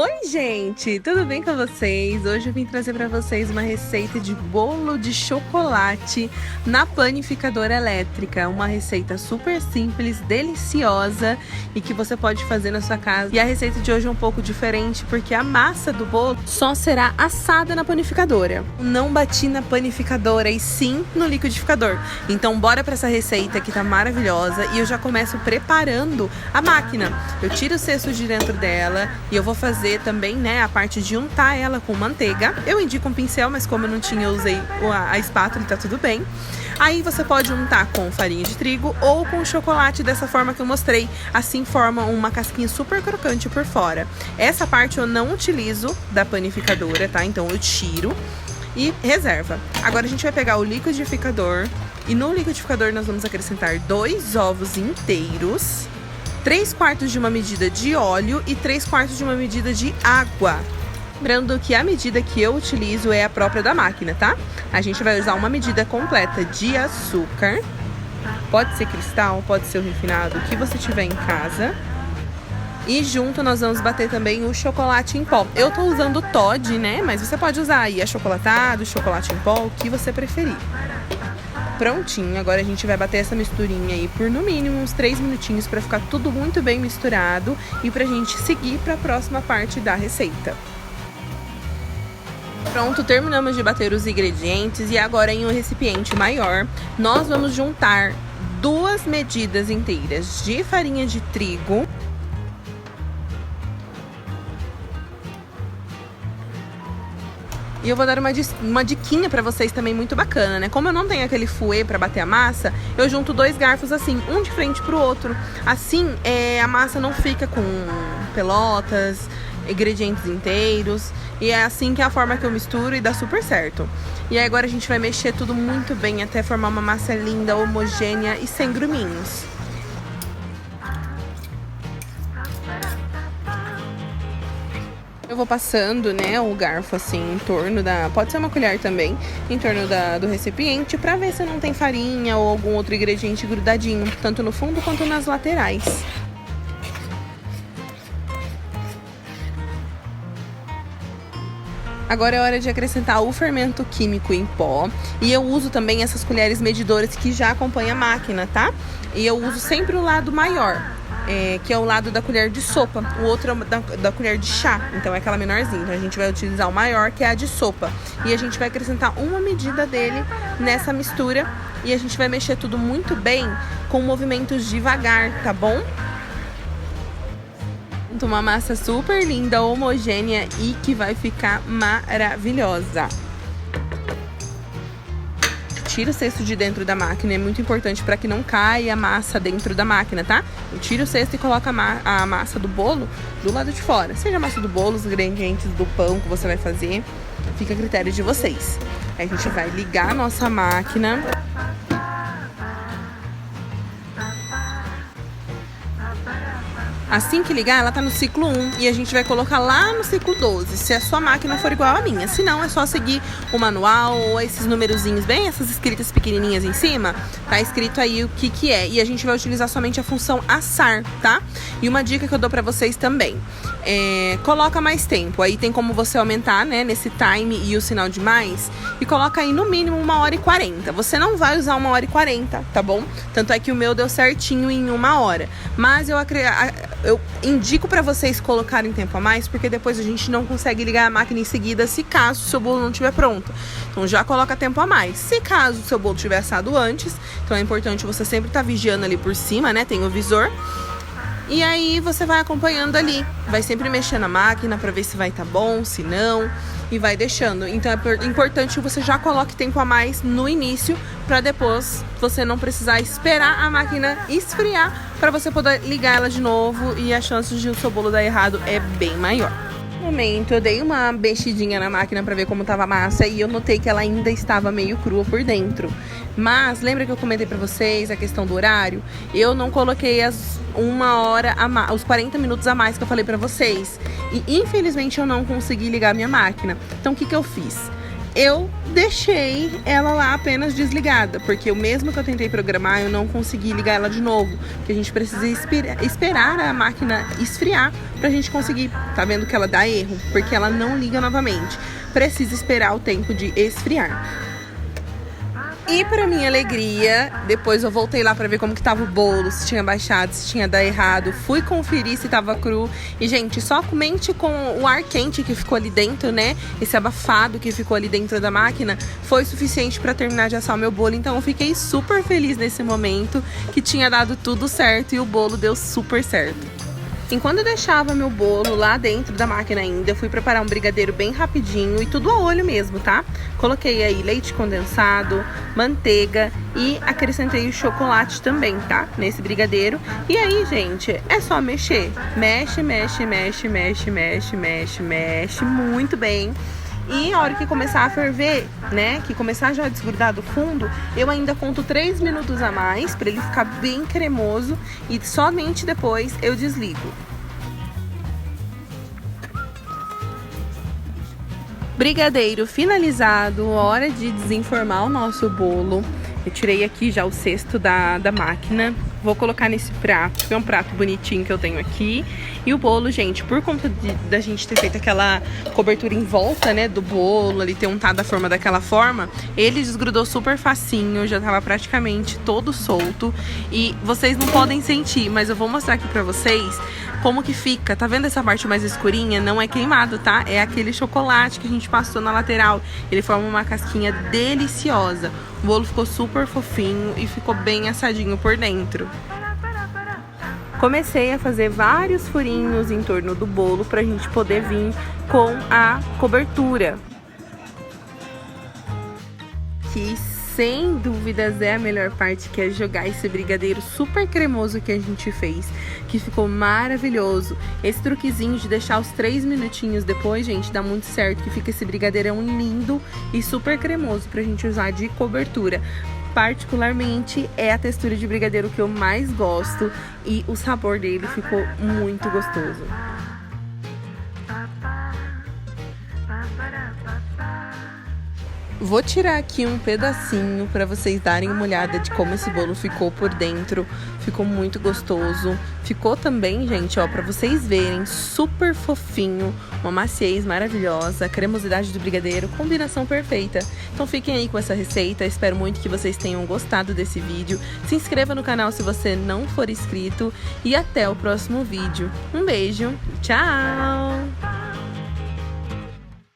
Oi gente, tudo bem com vocês? Hoje eu vim trazer para vocês uma receita de bolo de chocolate na panificadora elétrica. Uma receita super simples, deliciosa e que você pode fazer na sua casa. E a receita de hoje é um pouco diferente porque a massa do bolo só será assada na panificadora. Não bati na panificadora e sim no liquidificador. Então bora para essa receita que tá maravilhosa e eu já começo preparando a máquina. Eu tiro o cesto de dentro dela e eu vou fazer também, né, a parte de untar ela com manteiga. Eu indico um pincel, mas como eu não tinha, eu usei a espátula e tá tudo bem. Aí você pode untar com farinha de trigo ou com chocolate dessa forma que eu mostrei. Assim forma uma casquinha super crocante por fora. Essa parte eu não utilizo da panificadora, tá? Então eu tiro e reserva. Agora a gente vai pegar o liquidificador e no liquidificador nós vamos acrescentar 2 ovos inteiros, 3/4 de uma medida de óleo e 3/4 de uma medida de água. Lembrando que a medida que eu utilizo é a própria da máquina, tá? A gente vai usar uma medida completa de açúcar. Pode ser cristal, pode ser o refinado, o que você tiver em casa. E junto nós vamos bater também o chocolate em pó. Eu tô usando o Toddy, né? Mas você pode usar aí achocolatado, chocolate em pó, o que você preferir. Prontinho, agora a gente vai bater essa misturinha aí por no mínimo uns 3 minutinhos para ficar tudo muito bem misturado e pra gente seguir para a próxima parte da receita. Pronto, terminamos de bater os ingredientes e agora em um recipiente maior nós vamos juntar 2 medidas inteiras de farinha de trigo. E eu vou dar uma diquinha pra vocês também muito bacana, né? Como eu não tenho aquele fouet pra bater a massa, eu junto 2 garfos assim, um de frente pro outro. Assim, a massa não fica com pelotas, ingredientes inteiros. E é assim que é a forma que eu misturo e dá super certo. E aí agora a gente vai mexer tudo muito bem até formar uma massa linda, homogênea e sem gruminhos. Eu vou passando, né, o garfo assim em torno da... Pode ser uma colher também, em torno do recipiente, pra ver se não tem farinha ou algum outro ingrediente grudadinho, tanto no fundo quanto nas laterais. Agora é hora de acrescentar o fermento químico em pó. E eu uso também essas colheres medidoras que já acompanham a máquina, tá? E eu uso sempre o lado maior. Que é o lado da colher de sopa, o outro é da colher de chá, então é aquela menorzinha. Então a gente vai utilizar o maior, que é a de sopa, e a gente vai acrescentar uma medida dele nessa mistura e a gente vai mexer tudo muito bem com movimentos devagar, tá bom? Uma massa super linda, homogênea e que vai ficar maravilhosa. Tira o cesto de dentro da máquina, é muito importante para que não caia a massa dentro da máquina, tá? Eu tiro o cesto e coloco a massa do bolo do lado de fora. Seja a massa do bolo, os ingredientes do pão que você vai fazer, fica a critério de vocês. Aí a gente vai ligar a nossa máquina. Assim que ligar, ela tá no ciclo 1 e a gente vai colocar lá no ciclo 12, se a sua máquina for igual à minha. Se não, é só seguir o manual ou esses numerozinhos bem, essas escritas pequenininhas em cima, tá escrito aí o que é. E a gente vai utilizar somente a função assar, tá? E uma dica que eu dou pra vocês também, coloca mais tempo. Aí tem como você aumentar, né, nesse time e o sinal de mais, e coloca aí no mínimo 1h40. Você não vai usar 1h40, tá bom? Tanto é que o meu deu certinho em 1 hora. Mas eu indico pra vocês colocarem tempo a mais, porque depois a gente não consegue ligar a máquina em seguida se caso o seu bolo não estiver pronto. Então já coloca tempo a mais. Se caso o seu bolo estiver assado antes, então é importante você sempre estar vigiando ali por cima, né? Tem o visor. E aí você vai acompanhando ali, vai sempre mexendo a máquina pra ver se vai estar bom, se não, e vai deixando. Então é importante que você já coloque tempo a mais no início, pra depois você não precisar esperar a máquina esfriar pra você poder ligar ela de novo e a chance de o seu bolo dar errado é bem maior. No momento eu dei uma mexidinha na máquina pra ver como tava a massa e eu notei que ela ainda estava meio crua por dentro. Mas lembra que eu comentei pra vocês a questão do horário? Eu não coloquei os 40 minutos a mais que eu falei pra vocês. E infelizmente eu não consegui ligar minha máquina. Então o que eu fiz? eu deixei ela lá apenas desligada, porque mesmo que eu tentei programar, eu não consegui ligar ela de novo, porque a gente precisa esperar a máquina esfriar pra gente conseguir. Tá vendo que ela dá erro, porque ela não liga novamente, precisa esperar o tempo de esfriar. E pra minha alegria, depois eu voltei lá pra ver como que tava o bolo, se tinha baixado, se tinha dado errado. Fui conferir se tava cru. E, gente, somente com o ar quente que ficou ali dentro, né? Esse abafado que ficou ali dentro da máquina, foi suficiente pra terminar de assar o meu bolo. Então eu fiquei super feliz nesse momento, que tinha dado tudo certo e o bolo deu super certo. Enquanto eu deixava meu bolo lá dentro da máquina ainda, eu fui preparar um brigadeiro bem rapidinho e tudo a olho mesmo, tá? Coloquei aí leite condensado, manteiga e acrescentei o chocolate também, tá? Nesse brigadeiro. E aí, gente, é só mexer. Mexe, mexe, mexe, mexe, mexe, mexe, mexe muito bem. E a hora que começar a ferver, né, que começar já a desgrudar do fundo, eu ainda conto 3 minutos a mais para ele ficar bem cremoso e somente depois eu desligo. Brigadeiro finalizado, hora de desenformar o nosso bolo. Eu tirei aqui já o cesto da máquina. Vou colocar nesse prato, que é um prato bonitinho que eu tenho aqui. E o bolo, gente, por conta da gente ter feito aquela cobertura em volta, né, do bolo, ali ter untado a forma daquela forma, ele desgrudou super facinho, já tava praticamente todo solto. E vocês não podem sentir, mas eu vou mostrar aqui pra vocês como que fica. Tá vendo essa parte mais escurinha? Não é queimado, tá? É aquele chocolate que a gente passou na lateral. Ele forma uma casquinha deliciosa. O bolo ficou super fofinho e ficou bem assadinho por dentro. Comecei a fazer vários furinhos em torno do bolo pra gente poder vir com a cobertura, que sem dúvidas é a melhor parte, que é jogar esse brigadeiro super cremoso que a gente fez, que ficou maravilhoso. Esse truquezinho de deixar os 3 minutinhos depois, gente, dá muito certo, que fica esse brigadeirão lindo e super cremoso pra gente usar de cobertura. Particularmente é a textura de brigadeiro que eu mais gosto e o sabor dele ficou muito gostoso. Vou tirar aqui um pedacinho para vocês darem uma olhada de como esse bolo ficou por dentro. Ficou muito gostoso. Ficou também, gente, ó, para vocês verem, super fofinho, uma maciez maravilhosa, a cremosidade do brigadeiro, combinação perfeita. Então fiquem aí com essa receita, espero muito que vocês tenham gostado desse vídeo. Se inscreva no canal se você não for inscrito e até o próximo vídeo. Um beijo, tchau!